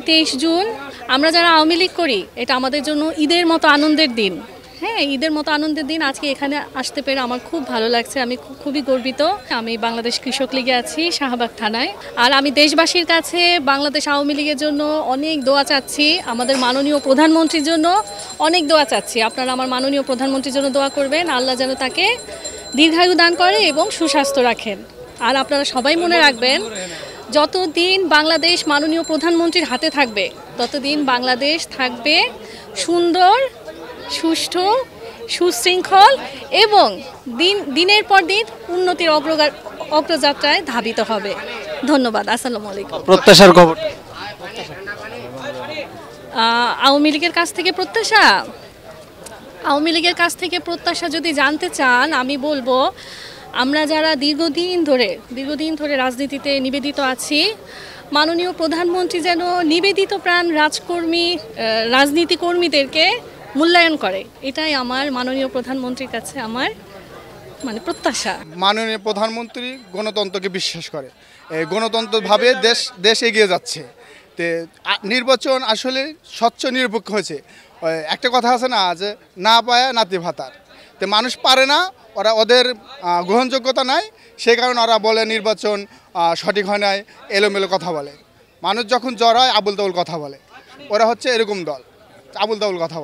23 June আমরা যারা আওয়ামী লীগ করি এটা আমাদের জন্য ঈদের মতো আনন্দের দিন। হ্যাঁ, ঈদের মতো আনন্দের দিন। আজকে এখানে আসতে পেরে আমার খুব ভালো লাগছে, আমি খুবই গর্বিত। আমি বাংলাদেশ কৃষক লীগে আছি শাহবাগ থানায়। আর আমি দেশবাসীর কাছে বাংলাদেশ আওয়ামী লীগের জন্য অনেক দোয়া চাচ্ছি, আমাদের মাননীয় প্রধানমন্ত্রীর জন্য অনেক দোয়া চাচ্ছি। আপনারা আমার মাননীয় প্রধানমন্ত্রীর জন্য দোয়া করবেন, আল্লাহ যেন তাকে দীর্ঘায়ু দান করে এবং সুস্বাস্থ্য রাখেন। আর আপনারা সবাই মনে রাখবেন, যতদিন বাংলাদেশ মাননীয় প্রধানমন্ত্রীর হাতে থাকবে ততদিন বাংলাদেশ থাকবে সুন্দর, সুষ্ঠু, সুশৃঙ্খল এবং দিনের পর দিন উন্নতির অগ্রযাত্রায় ধাবিত হবে। ধন্যবাদ। আসসালামু আলাইকুম। প্রত্যাশার খবর আওয়ামী লীগের কাছ থেকে প্রত্যাশা, আওয়ামী লীগের কাছ থেকে প্রত্যাশা যদি জানতে চান, আমি বলবো আমরা যারা দীর্ঘদিন ধরে রাজনীতিতে নিবেদিত আছি, মাননীয় প্রধানমন্ত্রী যেন নিবেদিত প্রাণ রাজনীতি কর্মীদেরকে মূল্যায়ন করে, এটাই আমার মাননীয় প্রধানমন্ত্রীর কাছে আমার প্রত্যাশা। মাননীয় প্রধানমন্ত্রী গণতন্ত্রকে বিশ্বাস করে, গণতন্ত্রভাবে দেশ এগিয়ে যাচ্ছে। তে নির্বাচন আসলে স্বচ্ছ নিরপেক্ষ হয়েছে। একটা কথা আছে না, যে না পায় নাতি ভাতার, তো মানুষ পারে না, ওদের গ্রহণযোগ্যতা নাই, সেই কারণে ওরা বলে নির্বাচন সঠিক হয় নাই, এলোমেলো কথা বলে। মানুষ যখন জ্বর হয় আবুল তাবুল কথা বলে, ওরা হচ্ছে এরকম দল, আবুল তাবুল কথা বলে।